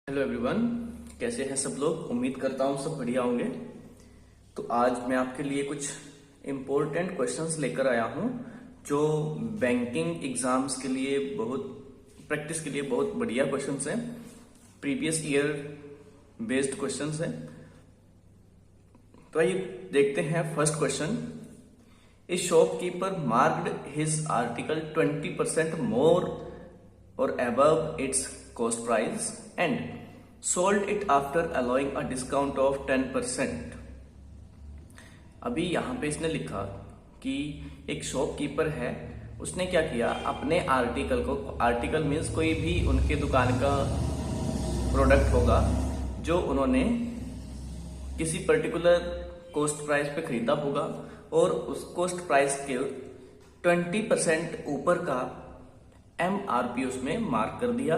Hello everyone, कैसे हैं सब लोग। उम्मीद करता हूँ सब बढ़िया होंगे। तो आज मैं आपके लिए कुछ इम्पोर्टेंट क्वेश्चंस लेकर आया हूँ जो बैंकिंग एग्जाम्स के लिए प्रैक्टिस के लिए बहुत बढ़िया क्वेश्चंस हैं। प्रीवियस ईयर बेस्ड क्वेश्चंस हैं। तो आइए देखते हैं first question. A shopkeeper marked his article 20% more or above its cost price and sold it after allowing a discount of 10%। अभी यहाँ पे इसने लिखा कि एक शॉपकीपर है, उसने क्या किया, अपने आर्टिकल को, आर्टिकल मीन्स कोई भी उनके दुकान का प्रोडक्ट होगा जो उन्होंने किसी पर्टिकुलर कॉस्ट प्राइस पे खरीदा होगा और उस कॉस्ट प्राइस के 20% ऊपर का MRP उसमें मार्क कर दिया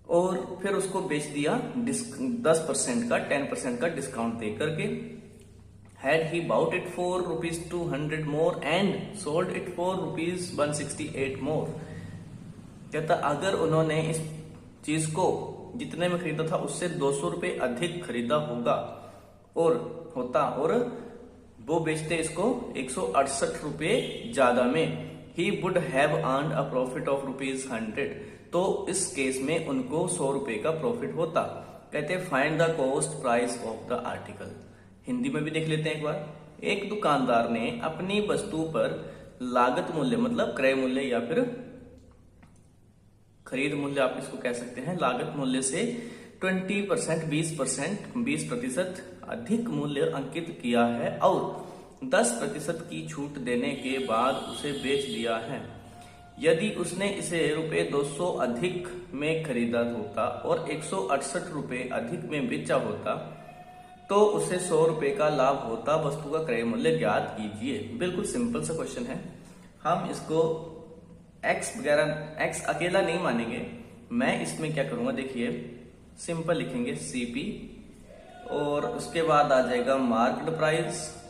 और फिर उसको बेच दिया 10% का 10% का डिस्काउंट दे करके। Had he bought it for ₹200 more and sold it for ₹168 more. कहता अगर उन्होंने इस चीज को जितने में खरीदा था उससे 200 रुपए अधिक खरीदा होगा और वो बेचते इसको 168 रुपए ज्यादा में, He would have earned a profit of ₹100। तो इस केस में उनको 100 रुपए का प्रॉफिट होता। कहते find the cost price of the article. Hindi में भी देख लेते हैं एक बार। एक दुकानदार ने अपनी वस्तु पर लागत मूल्य मतलब क्रय मूल्य या फिर खरीद मूल्य, आप इसको कह सकते हैं, लागत मूल्य से 20% अधिक मूल्य अंकित किया है और 10% की छूट देने के बाद उसे बेच दिया है। यदि उसने इसे ₹200 अधिक में खरीदा होता और 168 रुपए अधिक में बेचा होता तो उसे 100 रुपए का लाभ होता। वस्तु का क्रय मूल्य ज्ञात कीजिए। बिल्कुल सिंपल सा क्वेश्चन है। हम इसको एक्स अकेला नहीं मानेंगे। मैं इसमें क्या करूंगा, देखिए सिंपल लिखेंगे CP और उसके बाद आ जाएगा मार्केट प्राइस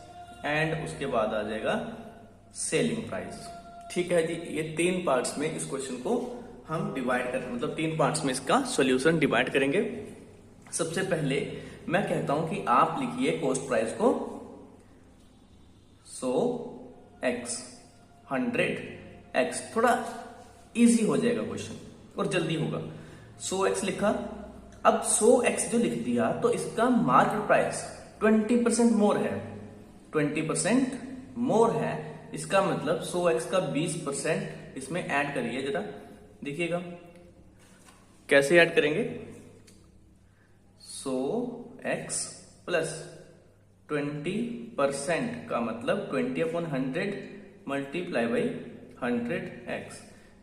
एंड उसके बाद आ जाएगा सेलिंग प्राइस। ठीक है जी। ये 3 पार्ट्स में इस क्वेश्चन को हम डिवाइड करें, मतलब 3 पार्ट्स में इसका सॉल्यूशन डिवाइड करेंगे। सबसे पहले मैं कहता हूं कि आप लिखिए कॉस्ट प्राइस को 100x 100x, थोड़ा इजी हो जाएगा क्वेश्चन और जल्दी होगा। 100x लिखा। अब 100x जो लिख दिया तो इसका मार्केट प्राइस 20% मोर है, 20% मोर है। इसका मतलब 100x का 20% इसमें ऐड करिए। जरा देखिएगा कैसे ऐड करेंगे। 100x प्लस 20% का मतलब 20/100 मल्टीप्लाई बाई 100x।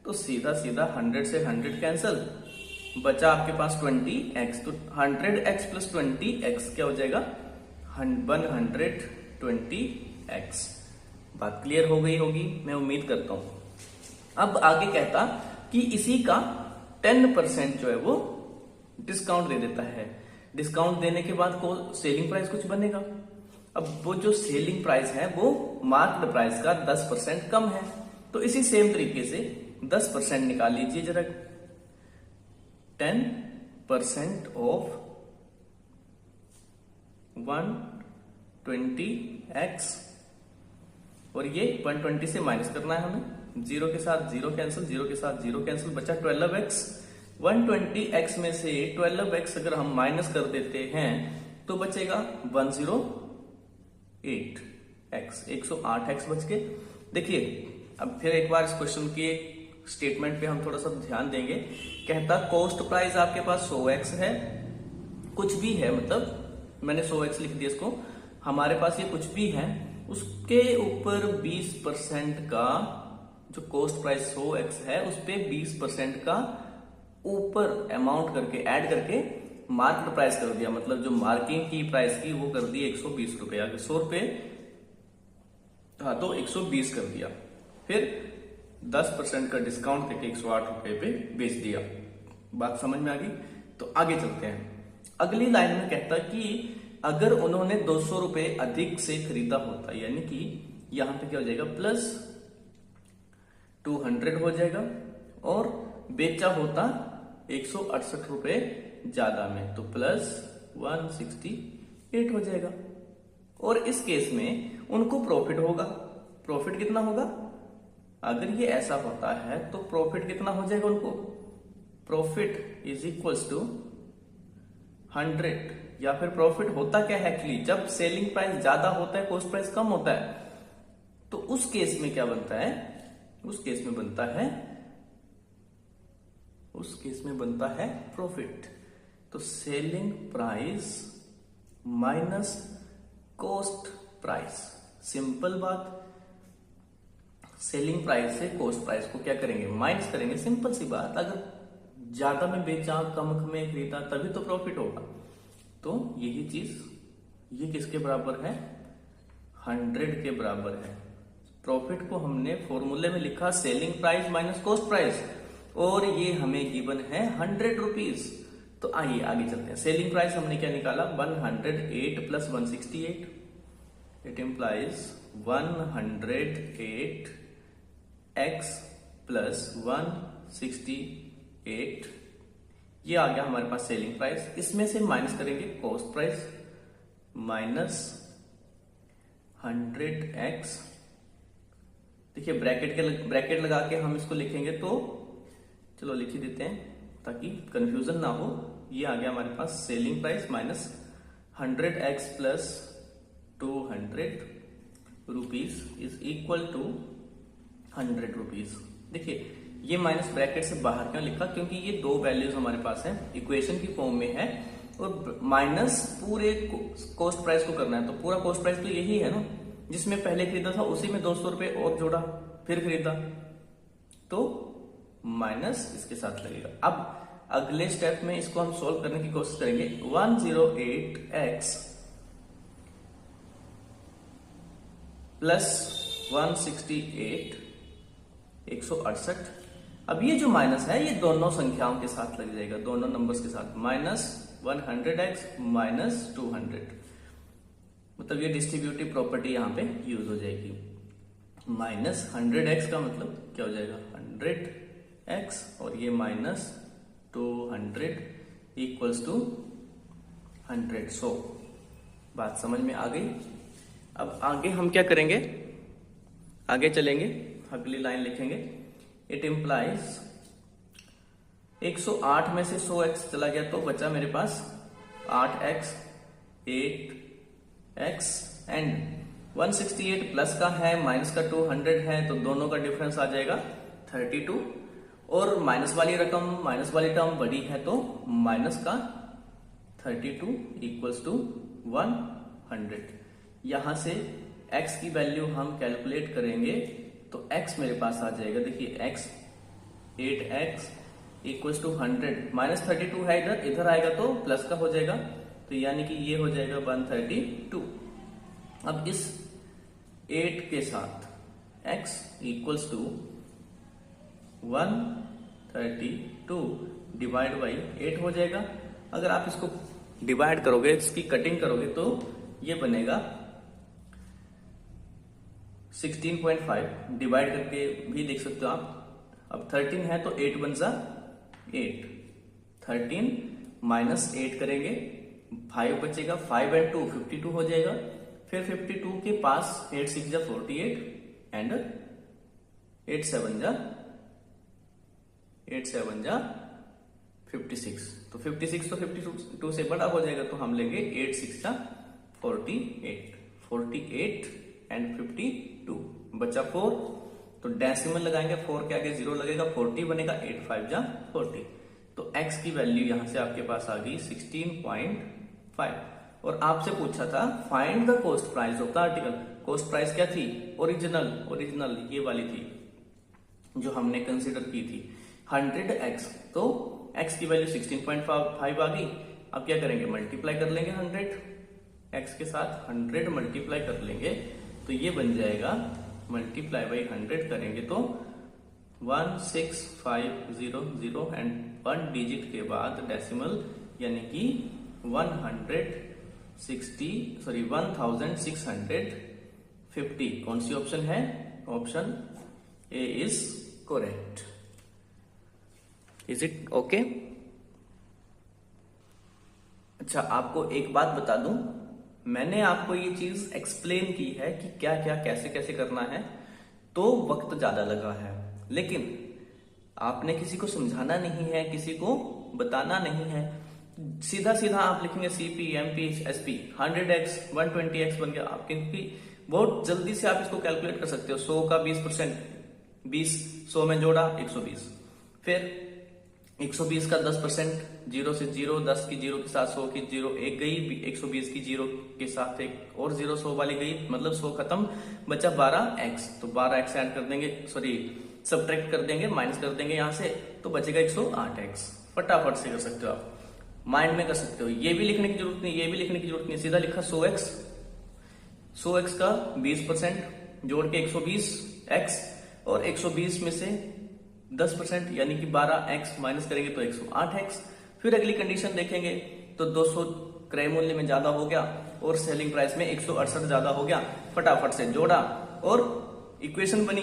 तो सीधा सीधा 100 से 100 कैंसल, बचा आपके पास 20x। तो 100x प्लस 20x क्या हो जाएगा, 120x। बात क्लियर हो गई होगी, मैं उम्मीद करता हूं। अब आगे कहता कि इसी का 10% जो है वो डिस्काउंट दे देता है। डिस्काउंट देने के बाद को सेलिंग प्राइस कुछ बनेगा। अब वो जो सेलिंग प्राइस है वो मार्केट प्राइस का 10% कम है। तो इसी सेम तरीके से 10% निकाल लीजिए जरा। 10% ऑफ 120x और ये 120 से माइनस करना है हमें। 0 के साथ 0 कैंसिल, 0 के साथ 0 कैंसिल, बचा 12x। 120x में से 12x अगर हम माइनस कर देते हैं तो बचेगा 108x, 108x बच के। देखिए अब फिर एक बार इस क्वेश्चन के स्टेटमेंट पे हम थोड़ा सा ध्यान देंगे। कहता कॉस्ट प्राइस आपके पास 100x है, कुछ भी है, मतलब मैंने 100x लिख दिया इसको, हमारे पास ये कुछ भी है, उसके ऊपर 20% का जो कॉस्ट प्राइस 100x है उस पे 20% का ऊपर अमाउंट करके ऐड करके मार्केट प्राइस कर दिया। मतलब जो मार्किंग की प्राइस की वो कर दी 120 रुपए, आगे 100 रुपए, हाँ तो 120 कर दिया। फिर 10% का डिस्काउंट करके 108 रुपए पे बेच दिया। बात समझ में आ गई। तो आगे चलते हैं। अगली लाइन में कहता कि अगर उन्होंने 200 रुपए अधिक से खरीदा होता, यानी कि यहां पे क्या हो जाएगा, प्लस 200 हो जाएगा और बेचा होता 168 रुपए ज्यादा में, तो +168 हो जाएगा। और इस केस में उनको प्रॉफिट होगा। प्रॉफिट कितना होगा? अगर ये ऐसा होता है तो प्रॉफिट कितना हो जाएगा उनको? Profit is equals to 100। या फिर प्रॉफिट होता क्या है एक्चुअली, जब सेलिंग प्राइस ज्यादा होता है, कॉस्ट प्राइस कम होता है, तो उस केस में क्या बनता है? उस केस में बनता है प्रॉफिट। तो selling price minus cost price. Simple बात, सेलिंग प्राइस से कॉस्ट प्राइस को क्या करेंगे? माइनस करेंगे। सिंपल सी बात, अगर ज्यादा में बेचा, कम में खरीदा, तभी तो प्रॉफिट होगा। तो यही चीज ये किसके बराबर है? 100 के बराबर है। प्रॉफिट को हमने फॉर्मूले में लिखा selling price minus cost price, और ये हमें गिवन है 100 रुपीज। तो आइए आगे चलते हैं। सेलिंग प्राइस हमने क्या निकाला? 108 plus 168। It implies 108 x plus 168। ये आ गया हमारे पास सेलिंग प्राइस। इसमें से माइनस करेंगे कॉस्ट प्राइस, माइनस 100x। देखिए ब्रैकेट लगा के हम इसको लिखेंगे, तो चलो लिख ही देते हैं ताकि कंफ्यूजन ना हो। ये आ गया हमारे पास selling price minus 100x plus 200 rupees is equal to 100 rupees. देखिए ये माइनस ब्रैकेट से बाहर क्यों लिखा? क्योंकि ये दो वैल्यूज हमारे पास है, इक्वेशन की फॉर्म में है, और माइनस पूरे कॉस्ट प्राइस को करना है। तो पूरा कॉस्ट प्राइस तो यही है ना, जिसमें पहले खरीदा था उसी में 200 रुपए और जोड़ा, फिर खरीदा, तो माइनस इसके साथ लगेगा। अब अगले स्टेप में इसको हम सोल्व करने की कोशिश करेंगे। 108x plus 168 168। अब ये जो माइनस है ये दोनों संख्याओं के साथ लग जाएगा, दोनों नंबर्स के साथ। माइनस 100x माइनस 200, मतलब ये डिस्ट्रीब्यूटिव प्रॉपर्टी यहां पे यूज हो जाएगी। माइनस 100x का मतलब क्या हो जाएगा? 100x, और ये माइनस 200 इक्वल्स टू 100। सो बात समझ में आ गई। अब आगे हम क्या करेंगे? आगे चलेंगे, अगली लाइन लिखेंगे। इट इम्प्लाइज 108 में से 100x चला गया तो बचा मेरे पास 8x 8x एंड 168 प्लस का है, माइनस का 200 है, तो दोनों का डिफरेंस आ जाएगा 32। और माइनस वाली टर्म बड़ी है, तो माइनस का 32 इक्वल्स टू 100। यहां से x की वैल्यू हम कैलकुलेट करेंगे, तो x मेरे पास आ जाएगा। देखिए x 8x equals to 100, minus 32 है इधर आएगा तो प्लस का हो जाएगा, तो यानी कि ये हो जाएगा 132। अब इस 8 के साथ x equals to 132 divide by 8 हो जाएगा। अगर आप इसको डिवाइड करोगे, इसकी कटिंग करोगे, तो ये बनेगा 16.5। डिवाइड करके भी देख सकते हो आप। अब 13 है तो 8 बन जा 8, 13 माइनस 8 करेंगे, 5 बचेगा, 5 एंड 2 52 हो जाएगा। फिर 52 के पास 8 6 जा 48 एंड 8 7 जा 56। तो 56 तो 52 से बड़ा हो जाएगा, तो हम लेंगे 8 6 जा 48 एंड 52 बचा 4, तो डेसिमल लगाएंगे, 4 के आगे 0 लगेगा, 40 बनेगा, 8 5 जा 40। तो x की वैल्यू यहां से आपके पास आ गई 16.5। और आपसे पूछा था find the cost price of the article. Cost price क्या थी? ओरिजिनल ये वाली थी जो हमने कंसिडर की थी 100x। तो x की वैल्यू 16.5 आ गई। अब क्या करेंगे? मल्टीप्लाई कर लेंगे 100 x के साथ, 100 मल्टीप्लाई कर लेंगे तो ये बन जाएगा, मल्टीप्लाई बाई 100 करेंगे तो 16500 एंड 1 डिजिट के बाद डेसिमल, यानी कि 1650। कौन सी ऑप्शन है? Option A is correct. Is it okay? अच्छा, आपको एक बात बता दूं, मैंने आपको ये चीज एक्सप्लेन की है कि क्या क्या कैसे कैसे करना है, तो वक्त ज्यादा लगा है, लेकिन आपने किसी को समझाना नहीं है, किसी को बताना नहीं है, सीधा सीधा आप लिखेंगे CP MP SP 100x 120x बन गया आप, क्योंकि बहुत जल्दी से आप इसको कैलकुलेट कर सकते हो। 100 का 20%, 20 100 में जोड़ा 120, फिर 120 का 10%, 0 से 0, 10 की 0 के साथ 100 की 0 एक गई, 120 की 0 के साथ एक और 0 100 वाली गई, मतलब 100 खत्म, बचा 12x, तो 12x ऐड कर देंगे, सॉरी सब्ट्रैक्ट कर देंगे, माइनस कर देंगे यहां से, तो बचेगा 108x। फटाफट से कर सकते हो आप, माइंड में कर सकते हो, ये भी लिखने की जरूरत नहीं, ये भी लिखने की जरूरत नहीं, सीधा लिखा 100x, 100x का 20% जोड़ के 120x, और 120 में से 10% यानी कि 12x माइनस करेंगे तो 108x। फिर अगली कंडीशन देखेंगे तो 200 क्रय मूल्य में ज्यादा हो गया और सेलिंग प्राइस में 168 ज्यादा हो गया, फटाफट से जोड़ा और इक्वेशन बनी,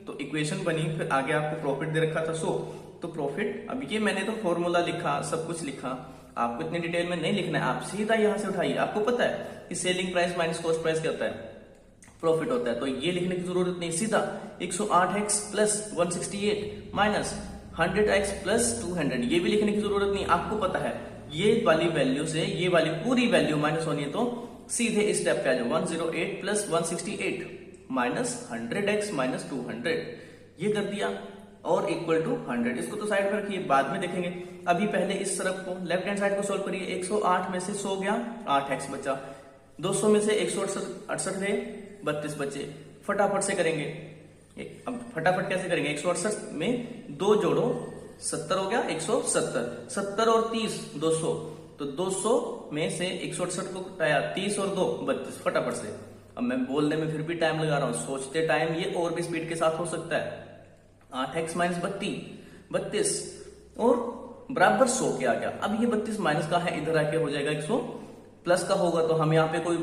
तो इक्वेशन बनी, फिर आगे आपको प्रॉफिट दे रखा था 100, तो प्रॉफिट, अब ये मैंने तो फॉर्मूला लिखा, सब कुछ लिखा, आपको इतनी डिटेल में नहीं लिखना है, आप सीधा यहां से उठाइए, आपको पता है कि selling price minus cost price क्या होता है, प्रॉफिट होता है, तो ये लिखने की जरूरत नहीं, सीधा 108x plus 168 minus 100x plus 200, ये भी लिखने की जरूरत नहीं, आपको पता है ये वाली वैल्यू से ये वाली पूरी वैल्यू माइनस होनी है, तो सीधे इस स्टेप पे आ जाओ, 108 प्लस 168 माइनस 100x माइनस 200, ये कर दिया, और इक्वल टू 100। इसको तो साइड पर रखिए, बाद में देखेंगे, अभी पहले इस तरफ को लेफ्ट हैंड साइड को सोल्व करिए। 108 में से 100 गया, 8x बचा, 200 में से 168 गए, 32 बचे, फटाफट से करेंगे। अब फटाफट कैसे करेंगे, 168 में 2 जोड़ो 70 हो गया 170, 70 और 30 200, तो 200 में से 168 को घटाया, 30 और 2 32, फटाफट से। अब मैं बोलने में फिर भी टाइम लगा रहा हूं, सोचते टाइम ये और भी स्पीड के साथ हो सकता है। 8x माइनस 32 और बराबर 100 के आ गया। अब ये 32 माइनस का है, इधर आके हो जाएगा 100, प्लस का होगा, तो हम यहाँ पे कोई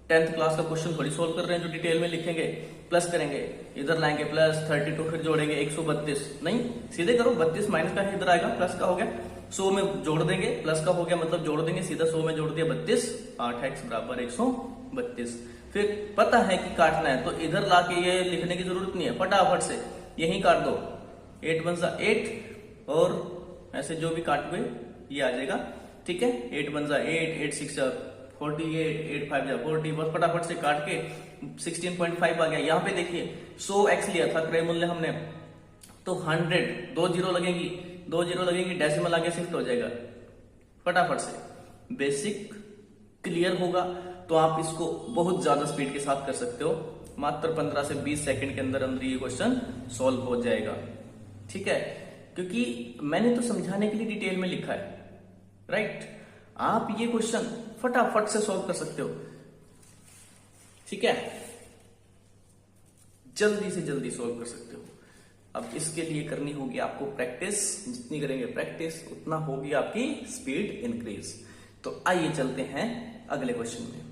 10th क्लास का क्वेश्चन थोड़ी सोल्व कर रहे हैं जो डिटेल में लिखेंगे, प्लस करेंगे, इधर लाएंगे प्लस 32, फिर जोड़ेंगे 132, नहीं सीधे करो, 32 माइनस का है, इधर आएगा, प्लस का हो गया, 100 में जोड़ देंगे, प्लस का हो गया मतलब जोड़ देंगे, सीधा 100 में जोड़ दिया 32, 8x बराबर 132। फिर पता है कि काटना है, तो इधर लाके ये लिखने की जरूरत नहीं है, फटाफट से यही काट दो, 8 वन सा 8, और ऐसे जो भी काटोगे ये आ जाएगा, ठीक है, 8 वन सा 8, 8 सिक्स 48, 8 फाइव 40, बस फटाफट से काट के 16.5 आ गया। यहाँ पे देखिए 100x लिया था क्रय मूल्य हमने, तो 100, 2 जीरो लगेंगी, डेसिमल आगे शिफ्ट हो जाएगा, फटाफट से। बेसिक क्लियर होगा तो आप इसको बहुत ज्यादा स्पीड के साथ कर सकते हो, मात्र 15 से 20 सेकंड के अंदर अंदर ये क्वेश्चन सॉल्व हो जाएगा, ठीक है, क्योंकि मैंने तो समझाने के लिए डिटेल में लिखा है, राइट। आप ये क्वेश्चन फटाफट से सॉल्व कर सकते हो, ठीक है, जल्दी से जल्दी सॉल्व कर सकते हो। अब इसके लिए करनी होगी आपको प्रैक्टिस, जितनी करेंगे प्रैक्टिस उतना होगी आपकी स्पीड इंक्रीज। तो आइए चलते हैं अगले क्वेश्चन में।